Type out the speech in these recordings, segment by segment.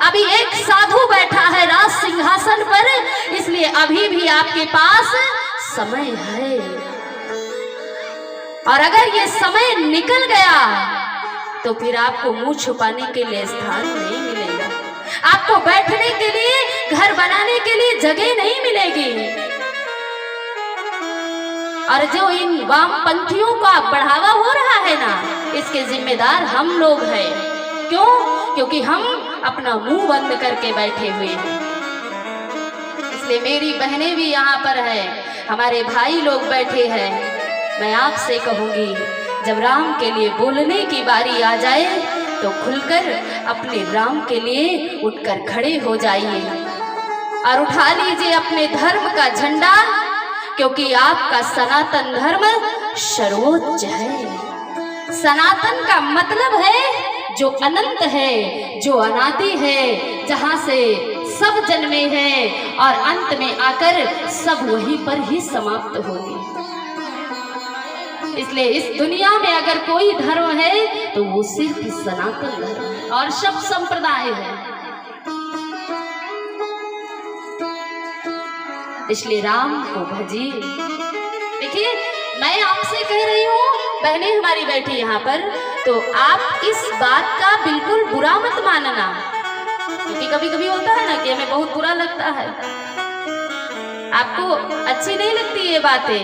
अभी एक साधु बैठा है राज सिंहासन पर, इसलिए अभी भी आपके पास समय है। और अगर ये समय निकल गया तो फिर आपको मुंह छुपाने के लिए स्थान नहीं मिलेगा, आपको बैठने के लिए, घर बनाने के लिए जगह नहीं मिलेगी। और जो इन वामपंथियों का बढ़ावा हो रहा है ना, इसके जिम्मेदार हम लोग हैं। क्यों? क्योंकि हम अपना मुंह बंद करके बैठे हुए हैं। इसलिए मेरी बहनें भी यहाँ पर है, हमारे भाई लोग बैठे हैं। मैं आपसे कहूंगी, जब राम के लिए बोलने की बारी आ जाए तो खुलकर अपने राम के लिए उठकर खड़े हो जाइए और उठा लीजिए अपने धर्म का झंडा, क्योंकि आपका सनातन धर्म सर्वोच्च है। सनातन का मतलब है जो अनंत है, जो अनादि है, जहां से सब जन्मे हैं और अंत में आकर सब वहीं पर ही समाप्त होंगे। इसलिए इस दुनिया में अगर कोई धर्म है तो वो सिर्फ सनातन धर्म है और सब संप्रदाय है। इसलिए राम को भजिए। देखिए, मैं आपसे कह रही हूँ, बहनें हमारी बैठी यहाँ पर, तो आप इस बात का बिल्कुल बुरा मत मानना, क्योंकि कभी कभी होता है ना कि हमें बहुत बुरा लगता है, आपको अच्छी नहीं लगती ये बातें,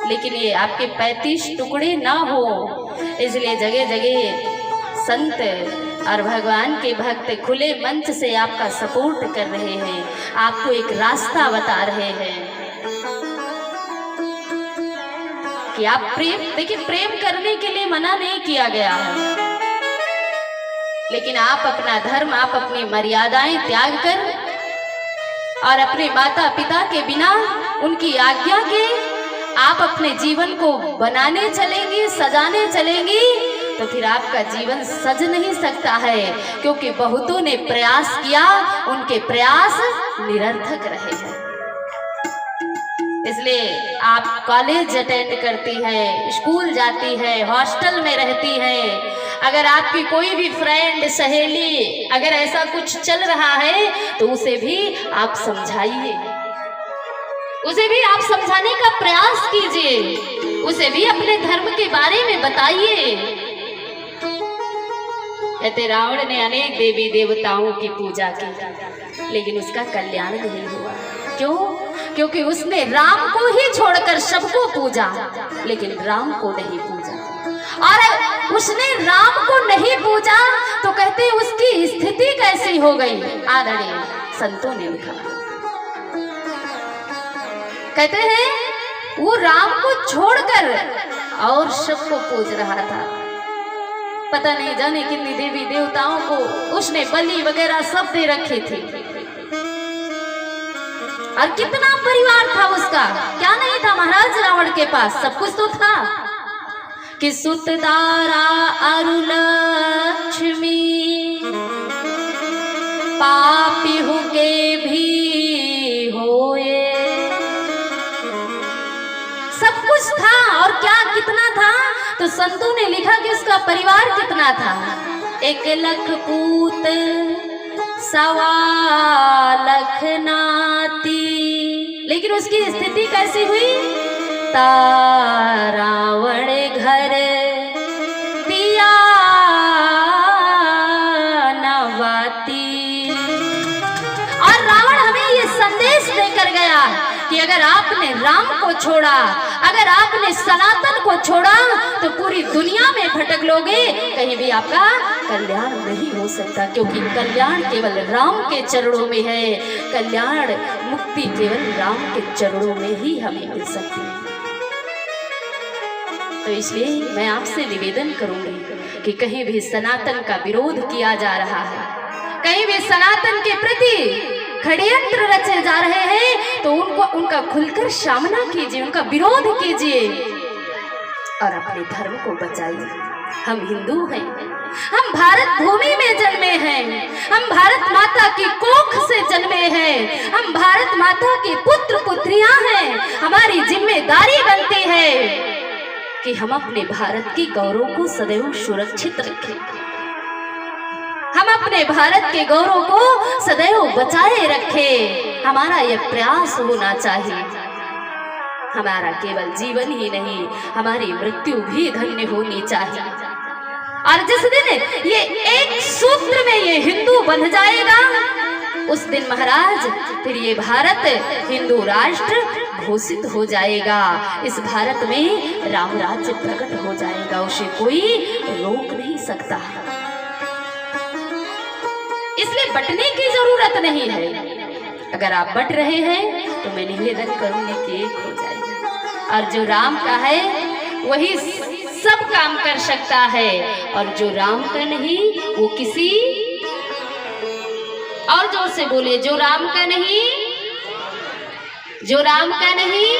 लेकिन ये आपके 35 टुकड़े ना हो, इसलिए जगह जगह संत और भगवान के भक्त खुले मंच से आपका सपोर्ट कर रहे हैं, आपको एक रास्ता बता रहे हैं कि आप प्रेम, देखिए प्रेम करने के लिए मना नहीं किया गया है, लेकिन आप अपना धर्म, आप अपनी मर्यादाएं त्याग कर और अपने माता पिता के बिना, उनकी आज्ञा के आप अपने जीवन को बनाने चलेंगी, सजाने चलेंगी, तो फिर आपका जीवन सज नहीं सकता है, क्योंकि बहुतों ने प्रयास किया, उनके प्रयास निरर्थक रहे हैं। इसलिए आप कॉलेज अटेंड करती है, स्कूल जाती है, हॉस्टल में रहती है, अगर आपकी कोई भी फ्रेंड, सहेली, अगर ऐसा कुछ चल रहा है तो उसे भी आप समझाइए, उसे भी आप समझाने का प्रयास कीजिए, उसे भी अपने धर्म के बारे में बताइए। कहते रावण ने अनेक देवी देवताओं की पूजा की, लेकिन उसका कल्याण नहीं हुआ। क्यों? क्योंकि उसने राम को ही छोड़कर सबको पूजा, लेकिन राम को नहीं पूजा। और उसने राम को नहीं पूजा तो कहते उसकी स्थिति कैसी हो गई? आदरणीय संतों ने लिखा, कहते हैं वो राम को छोड़कर और सबको पूज रहा था। पता नहीं जाने कितनी देवी देवताओं को उसने बलि वगैरह सब दे रखे थे, और कितना परिवार था उसका, क्या नहीं था महाराज रावण के पास? सब कुछ तो था कि सुतदारा अरुलक्ष्मी पापी हो के भी होए, सब कुछ था। और क्या कितना था? तो संतों ने लिखा कि उसका परिवार कितना था, 1 लाख पूत 1.25 लाख नाती, लेकिन उसकी स्थिति कैसी हुई? रावण घर दिया नवाती। और रावण हमें ये संदेश देकर गया कि अगर आपने राम को छोड़ा, अगर आपने सनातन को छोड़ा तो पूरी दुनिया में भटक लोगे, कहीं भी आपका कल्याण नहीं हो सकता, क्योंकि कल्याण केवल राम के चरणों में है। कल्याण, मुक्ति केवल राम के चरणों में ही हमें मिल सकती है। तो इसलिए मैं आपसे निवेदन करूंगी कि कहीं भी सनातन का विरोध किया जा रहा है, कहीं भी सनातन के प्रति षड्यंत्र रचे जा रहे हैं, तो उनका खुलकर सामना कीजिए, उनका विरोध कीजिए और अपने धर्म को बचाइए। हम हिंदू हैं, हम भारत भूमि में जन्मे हैं, हम भारत माता की कोख से जन्मे हैं, हम भारत माता के पुत्र पुत्रियां हैं। हमारी जिम्मेदारी बनती है कि हम अपने भारत के गौरव को सदैव सुरक्षित रखें। हम हम अपने भारत के गौरव को सदैव बचाए रखें, हमारा यह प्रयास होना चाहिए। हमारा केवल जीवन ही नहीं, हमारी मृत्यु भी धन्य होनी चाहिए। और जिस दिन ये एक सूत्र में ये हिंदू बंध जाएगा, उस दिन महाराज फिर ये भारत हिंदू राष्ट्र घोषित हो जाएगा। इस भारत में राम राज्य प्रकट हो जाएगा, उसे कोई रोक नहीं सकता। इसलिए बटने की जरूरत नहीं है। अगर आप बट रहे हैं तो मैं निवेदन करूंगी कि एक हो जाए, और जो राम का है वही सब काम कर सकता है, और जो राम का नहीं वो किसी और जोर से बोले, जो राम का नहीं, जो राम का नहीं।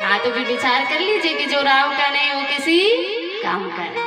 हाँ तो फिर विचार कर लीजिए कि जो राम का नहीं वो किसी काम का नहीं।